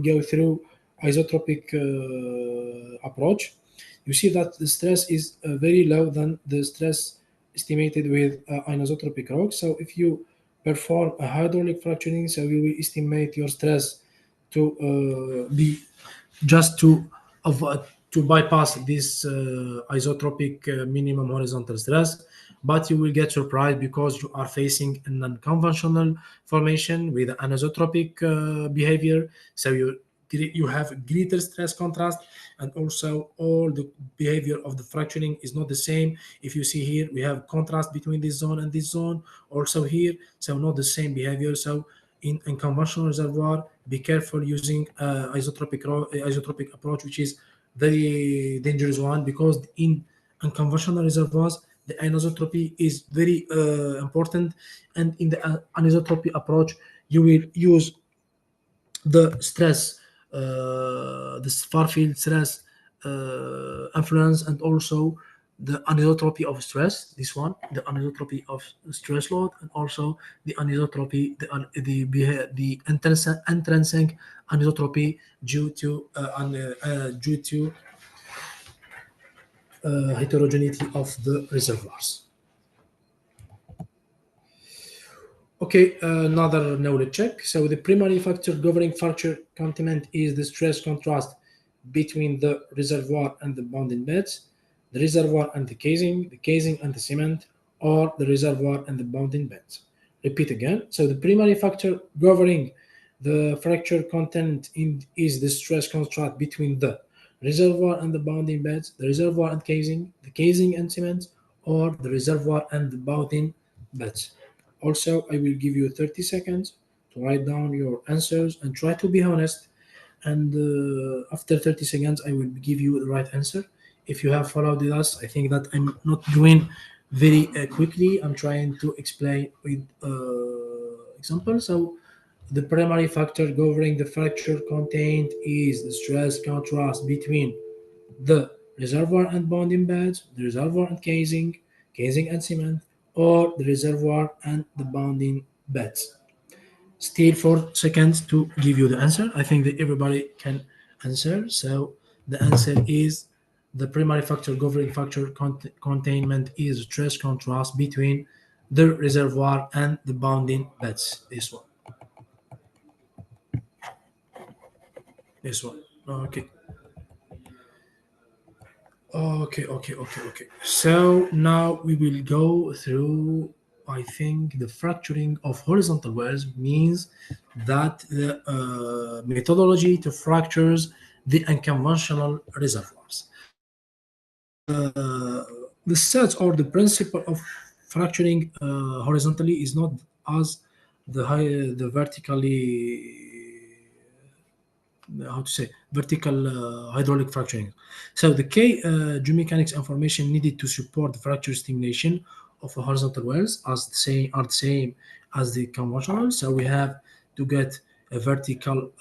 go through isotropic approach, you see that the stress is very low than the stress estimated with anisotropic rock. So if you perform a hydraulic fracturing, so you will estimate your stress to be just to avoid to bypass this isotropic minimum horizontal stress, but you will get surprised because you are facing an unconventional formation with anisotropic behavior. So you have greater stress contrast, and also all the behavior of the fracturing is not the same. If you see here, we have contrast between this zone and this zone also here, so not the same behavior. So in conventional reservoir, be careful using isotropic approach, which is very dangerous one, because in unconventional reservoirs the anisotropy is very important, and in the anisotropy approach you will use the stress, the far field stress influence, and also the anisotropy of stress. This one, the anisotropy of stress load, and also the anisotropy, the intrinsic anisotropy due to heterogeneity of the reservoirs. Okay, another knowledge check. So the primary factor governing fracture containment is the stress contrast between the reservoir and the bounding beds, the reservoir and the casing and the cement, or the reservoir and the bounding beds. Repeat again. So the primary factor governing the fracture content is the stress contrast between the reservoir and the bounding beds, the reservoir and casing, the casing and cement, or the reservoir and the bounding beds. Also, I will give you 30 seconds to write down your answers and try to be honest. And after 30 seconds, I will give you the right answer. If you have followed with us, I think that I'm not doing very quickly. I'm trying to explain with example. So the primary factor governing the fracture contained is the stress contrast between the reservoir and bonding beds, the reservoir and casing, casing and cement, or the reservoir and the bonding beds. Still 4 seconds to give you the answer. I think that everybody can answer. So the answer is the primary factor governing fracture containment is stress contrast between the reservoir and the bounding beds. This one. This one. Okay. Okay. So now we will go through, I think, the fracturing of horizontal wells means that the methodology to fractures the unconventional reservoirs. The set or the principle of fracturing horizontally is not as the vertically, how to say, vertical hydraulic fracturing. So the key geomechanics information needed to support the fracture stimulation of the horizontal wells as the same are the same as the conventional. So we have to get a vertical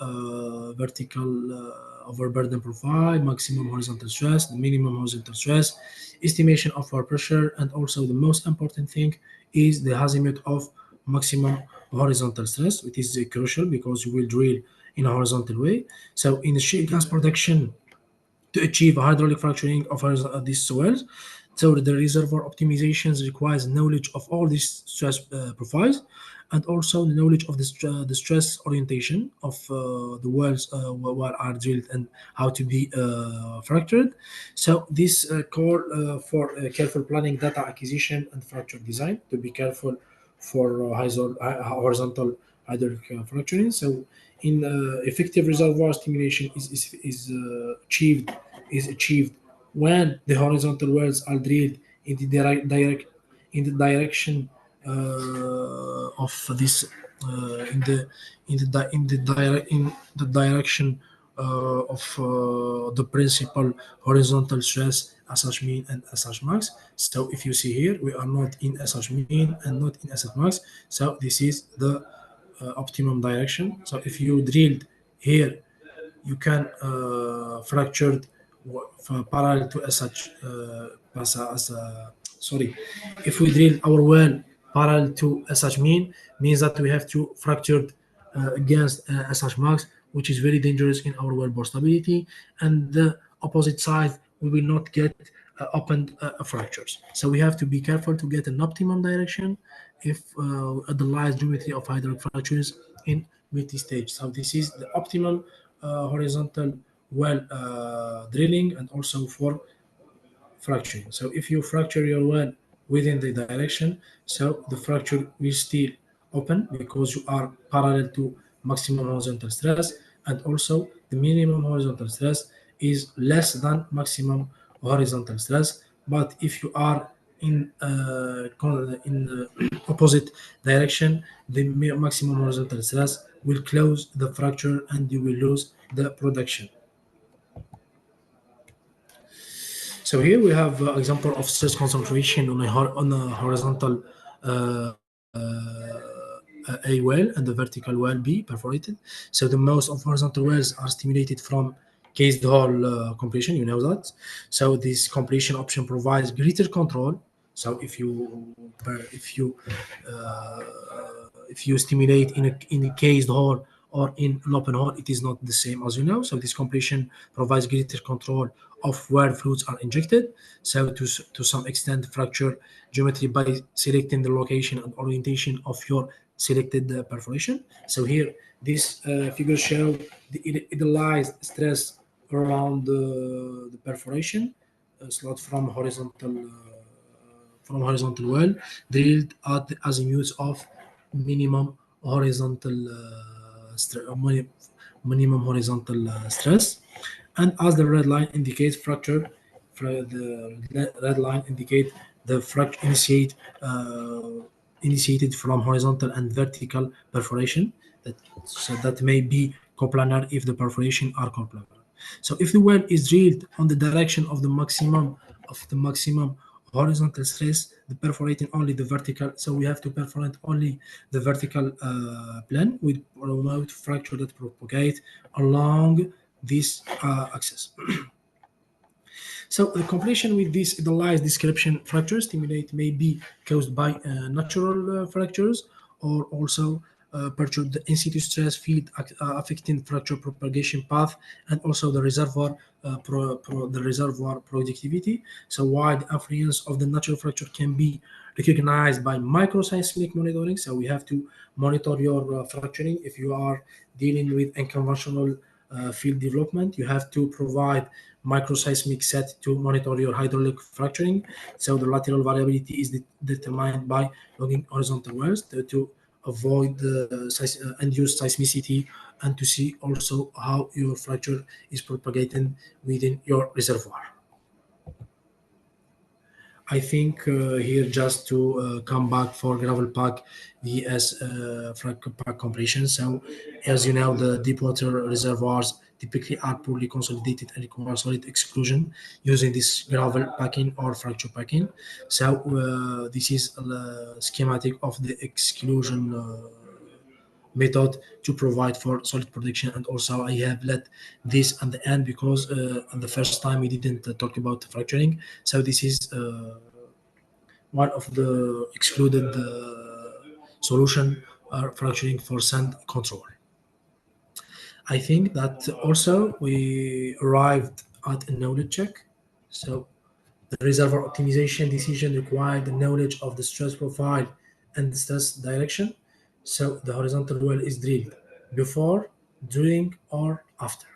overburden profile, maximum horizontal stress, the minimum horizontal stress, estimation of our pressure, and also the most important thing is the azimuth of maximum horizontal stress, which is crucial because you will drill in a horizontal way. So in the shale gas production, to achieve hydraulic fracturing of these soils, so the reservoir optimizations requires knowledge of all these stress profiles and also the knowledge of the stress orientation of the wells what are drilled and how to be fractured. So this call for careful planning, data acquisition, and fracture design to be careful for horizontal hydraulic fracturing. So in effective reservoir stimulation is achieved when the horizontal wells are drilled in the in the direction of this in the direction of the principal horizontal stress SH mean and SH max. So if you see here, we are not in SH mean and not in SH max. So this is the optimum direction. So if you drilled here, you can fractured parallel to SH sorry, if we drill our well parallel to SH means that we have to fractured against SH max, which is very dangerous in our well bore stability, and the opposite side we will not get opened fractures. So we have to be careful to get an optimum direction if the lies geometry of hydraulic fractures in multi-stage. So this is the optimal horizontal well drilling and also for fracturing. So if you fracture your well within the direction, so the fracture will still open because you are parallel to maximum horizontal stress, and also the minimum horizontal stress is less than maximum horizontal stress. But if you are in the opposite direction, the maximum horizontal stress will close the fracture and you will lose the production. So here we have example of stress concentration on on a horizontal A well and the vertical well B perforated. So the most of horizontal wells are stimulated from cased hole completion. You know that. So this completion option provides greater control. So if you stimulate in a cased hole or in an open hole, it is not the same as you know. So this completion provides greater control of where fluids are injected. So to some extent, fracture geometry by selecting the location and orientation of your selected perforation. So here, this figure show the idealized stress around the perforation slot from horizontal well drilled at the azimuth of minimum horizontal minimum horizontal stress, and as the red line indicates fracture, the red line indicate the fracture initiated from horizontal and vertical perforation. That may be coplanar if the perforation are coplanar. So if the well is drilled on the direction of the maximum horizontal stress, the perforating only the vertical. So we have to perforate only the vertical plane with promote fracture that propagate along this axis. So the completion with this idealized description fracture stimulate may be caused by natural fractures or also perturb the in situ stress field affecting fracture propagation path and also the reservoir productivity. So while the influence of the natural fracture can be recognized by microseismic monitoring, so we have to monitor your fracturing if you are dealing with unconventional field development. You have to provide microseismic set to monitor your hydraulic fracturing. So the lateral variability is determined by logging horizontal wells to avoid the induced seismicity, and to see also how your fracture is propagating within your reservoir. I think here, just to come back for gravel pack vs frac pack compression. So, as you know, the deep water reservoirs typically are poorly consolidated and require solid exclusion using this gravel packing or fracture packing. So, this is a schematic of the exclusion method to provide for solid protection. And also I have let this at the end because at the first time we didn't talk about fracturing. So this is one of the excluded solution fracturing for sand control. I think that also we arrived at a knowledge check. So the reservoir optimization decision required the knowledge of the stress profile and the stress direction. So the horizontal well is drilled before, during, or after.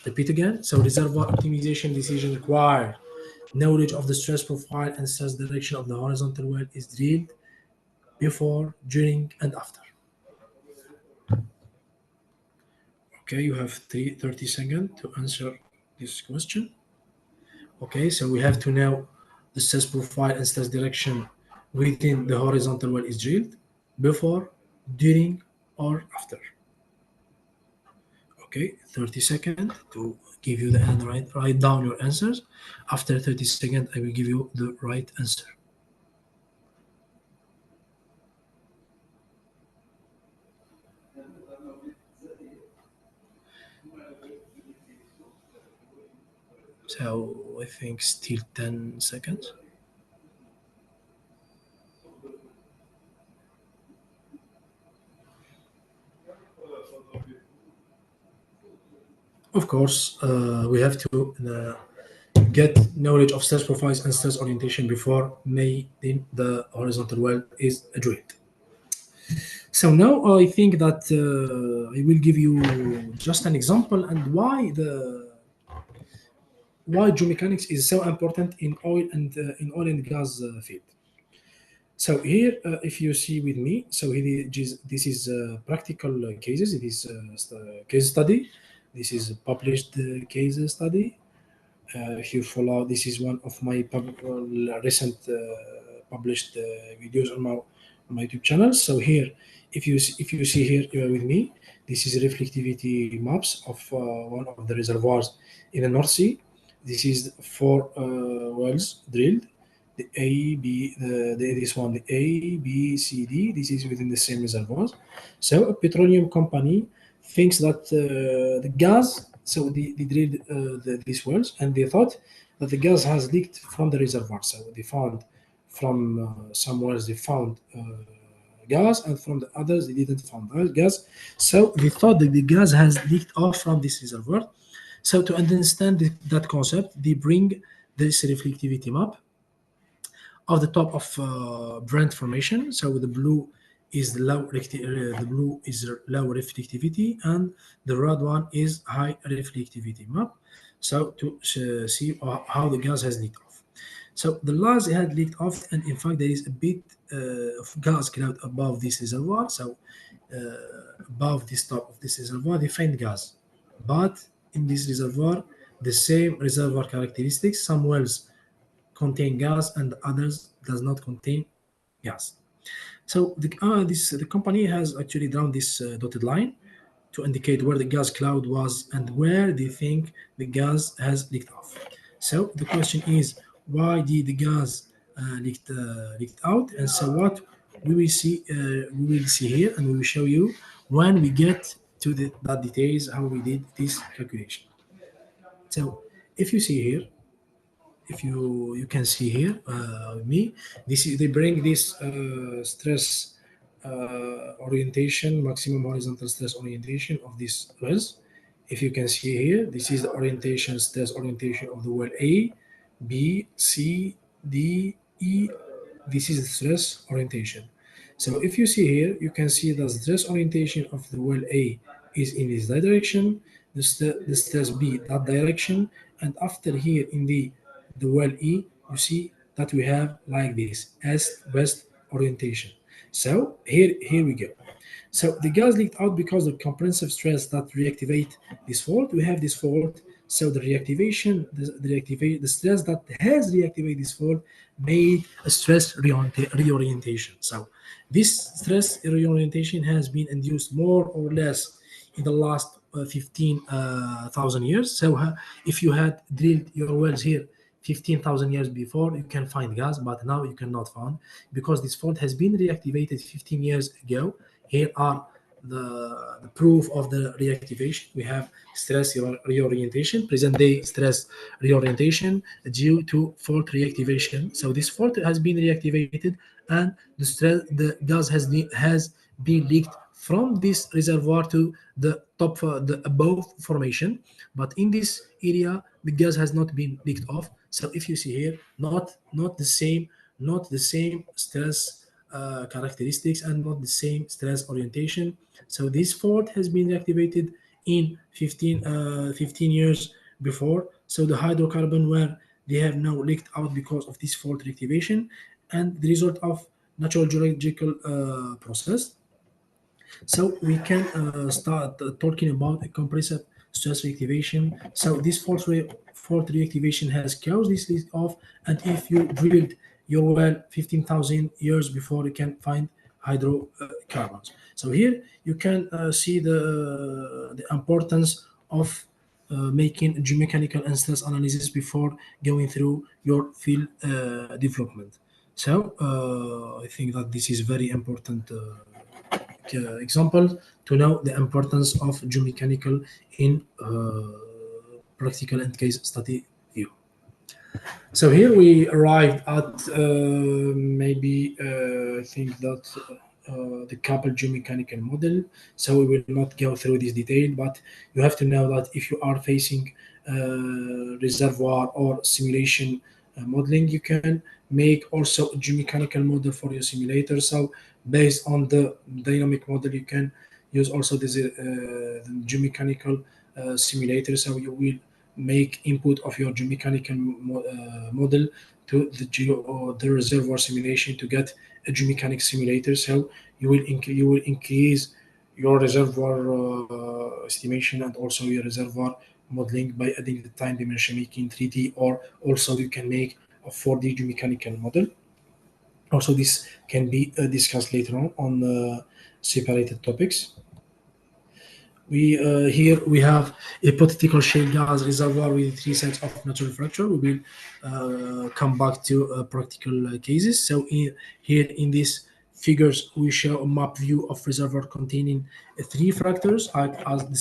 Repeat again. So reservoir optimization decision required knowledge of the stress profile and stress direction of the horizontal well is drilled before, during, and after. Okay, you have 30 seconds to answer this question. Okay, so we have to know the stress profile and stress direction within the horizontal well is drilled before, during, or after. Okay, 30 seconds to give you the and write down your answers. After 30 seconds, I will give you the right answer. So I think still 10 seconds. Of course, we have to get knowledge of stress profiles and stress orientation before making the horizontal well is drilled. So now I think that I will give you just an example and why geomechanics is so important in oil and gas field. So here, if you see with me, so here this is practical cases. It is case study. This is a published case study. If you follow, this is one of my recent published videos on my YouTube channel. So here, if you see here with me, this is reflectivity maps of one of the reservoirs in the North Sea. This is four wells drilled. The A, B, this one, the A, B, C, D. This is within the same reservoirs. So a petroleum company thinks that the gas. So they drilled these wells, and they thought that the gas has leaked from the reservoir. So they found from some wells they found gas, and from the others they didn't find gas. So they thought that the gas has leaked off from this reservoir. So to understand that concept, they bring this reflectivity map of the top of Brent formation. So the blue is the blue is low reflectivity, and the red one is high reflectivity map. So to see how the gas has leaked off. So the gas had leaked off, and in fact there is a bit of gas cloud above this reservoir. So above this top of this reservoir, they find gas, but in this reservoir, the same reservoir characteristics. Some wells contain gas and others does not contain gas. So the company has actually drawn this dotted line to indicate where the gas cloud was and where they think the gas has leaked off. So the question is, why did the gas leaked out? And so what we will see here, and we will show you when we get to that details how we did this calculation. So if you see here, if you can see here me, this is they bring this stress orientation, maximum horizontal stress orientation of these wells. If you can see here, this is the orientation, stress orientation of the well A, B, C, D, E. This is the stress orientation. So if you see here, you can see the stress orientation of the well A is in this direction, the stress B that direction, and after here in the well E, you see that we have like this east-west orientation. So here we go. So the gas leaked out because of compressive stress that reactivate this fault. We have this fault. So the reactivation, the stress that has reactivated this fault made a stress reorientation. So this stress reorientation has been induced more or less in the last 15,000 years. So if you had drilled your wells here 15,000 years before, you can find gas, but now you cannot find because this fault has been reactivated 15 years ago. Here are the proof of the reactivation. We have stress reorientation, present day stress reorientation due to fault reactivation. So this fault has been reactivated, and the gas has been leaked from this reservoir to the top, the above formation. But in this area, the gas has not been leaked off. So if you see here, not the same stress characteristics and not the same stress orientation. So this fault has been reactivated in 15 years before. So the hydrocarbon where they have now leaked out because of this fault reactivation and the result of natural geological process. So we can start talking about a compressive stress reactivation. So this fault reactivation has caused this leak off, and if you drilled your well 15,000 years before, you can find hydrocarbons. So here you can see the importance of making geomechanical and stress analysis before going through your field development. So I think that this is very important example to know the importance of geomechanical in practical and case study view. So here we arrived at I think that the coupled geomechanical model. So we will not go through this detail, but you have to know that if you are facing reservoir or simulation modeling, you can make also a geomechanical model for your simulator. So based on the dynamic model, you can use also this the geomechanical simulator. So you will make input of your geomechanical model to the reservoir simulation to get a geomechanics simulator. So you will increase your reservoir estimation and also your reservoir modeling by adding the time dimension making 3D, or also you can make a 4D geomechanical model. Also, this can be discussed later on separated topics. We here we have a hypothetical shale gas reservoir with three sets of natural fracture. We will come back to practical cases. So here in these figures, we show a map view of reservoir containing three fractures as the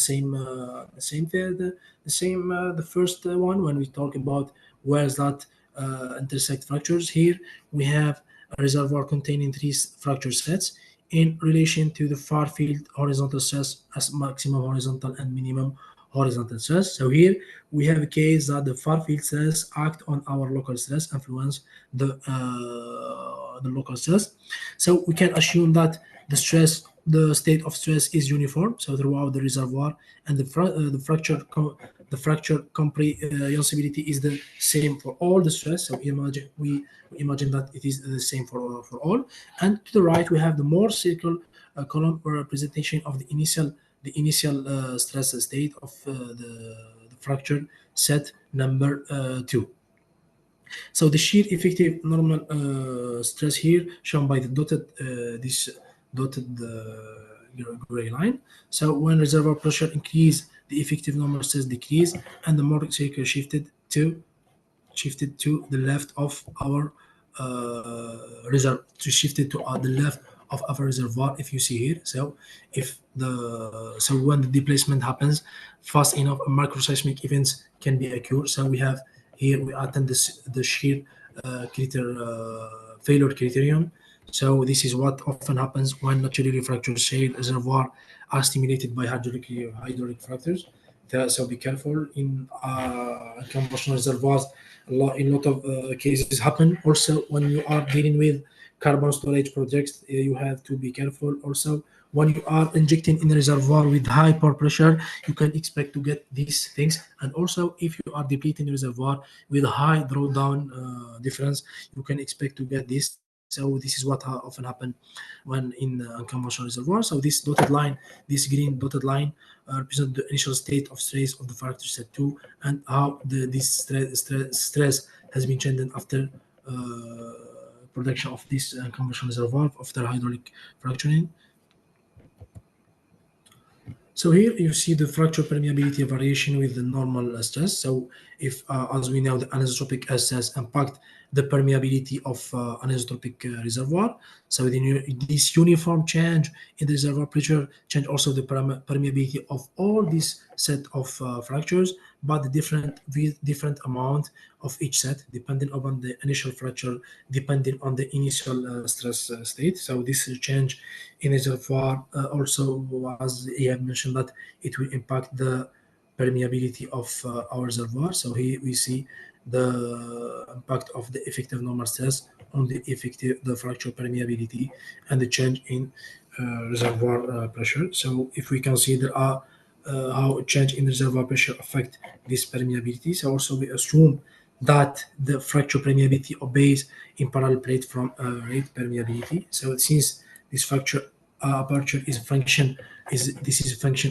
first one when we talk about where's that intersect fractures. Here we have a reservoir containing three fracture sets in relation to the far field horizontal stress as maximum horizontal and minimum horizontal stress. So here we have a case that the far field stress act on our local stress, influence the local stress. So we can assume that the state of stress is uniform, so throughout the reservoir, and the fracture comprehensibility is the same for all the stress. So we imagine that it is the same for all. And to the right, we have the more circle column representation of the initial stress state of the fracture set number 2. So the shear effective normal stress here shown by the dotted gray line. So when reservoir pressure increase, the effective normal stress decrease, and the more circle shifted to the left of our shifted to the left of our reservoir. If you see here, so when the displacement happens fast enough, macroseismic events can be occur. So we have here we attend the shear failure criterion. So this is what often happens when naturally fractured shale reservoir are stimulated by hydraulic fractures. So be careful in conventional reservoirs. In a lot of cases happen. Also, when you are dealing with carbon storage projects, you have to be careful. Also, when you are injecting in a reservoir with high power pressure, you can expect to get these things. And also, if you are depleting the reservoir with a high drawdown difference, you can expect to get this. So this is what often happen when in unconventional reservoir. So this dotted line, this green dotted line, represent the initial state of stress of the fracture set 2, and how this stress has been changed after production of this unconventional reservoir after hydraulic fracturing. So here you see the fracture permeability variation with the normal stress. So if, as we know, the anisotropic stress impact the permeability of anisotropic reservoir. So this uniform change in the reservoir pressure change also the permeability of all this set of fractures, but the different amount of each set depending upon the initial fracture, depending on the initial stress state. So this change in reservoir also, as I have mentioned, that it will impact the permeability of our reservoir. So here we see the impact of the effective normal stress on the fracture permeability and the change in reservoir pressure. So if we consider how a change in reservoir pressure affect this permeability, so also we assume that the fracture permeability obeys in parallel plate from rate permeability. So since this fracture aperture is a function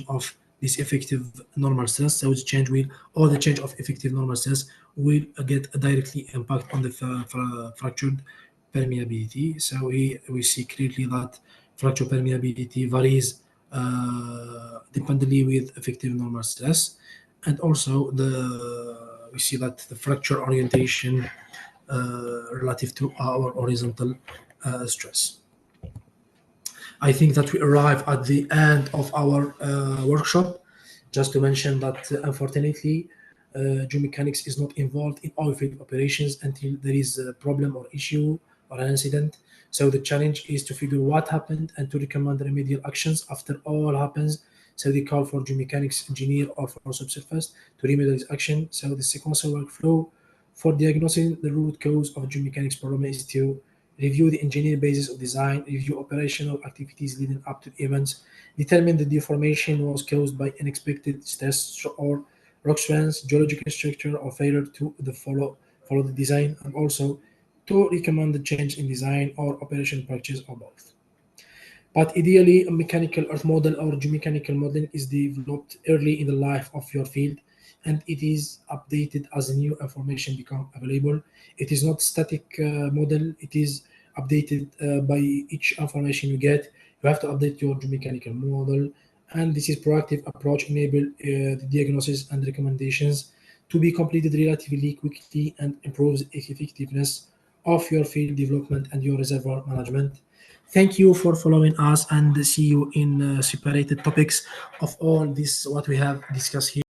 of this effective normal stress, so the change will or the change of effective normal stress will get a directly impact on the fractured permeability. So here we see clearly that fracture permeability varies dependently with effective normal stress, and also we see that the fracture orientation relative to our horizontal stress. I think that we arrive at the end of our workshop. Just to mention that unfortunately, geomechanics is not involved in oil field operations until there is a problem or issue or an incident. So the challenge is to figure what happened and to recommend remedial actions after all happens. So they call for geomechanics engineer or for subsurface to remedy this action. So the sequential workflow for diagnosing the root cause of geomechanics problem is to review the engineering basis of design, review operational activities leading up to events, determine the deformation was caused by unexpected stress or rock swells, geological structure, or failure to follow the design, and also to recommend the change in design or operation practice or both. But ideally, a mechanical earth model or geomechanical model is developed early in the life of your field, and it is updated as new information become available. It is not static model. It is updated by each information you get. You have to update your geomechanical model, and this is proactive approach enable the diagnosis and recommendations to be completed relatively quickly and improves effectiveness of your field development and your reservoir management. Thank you for following us, and see you in separated topics of all this what we have discussed here.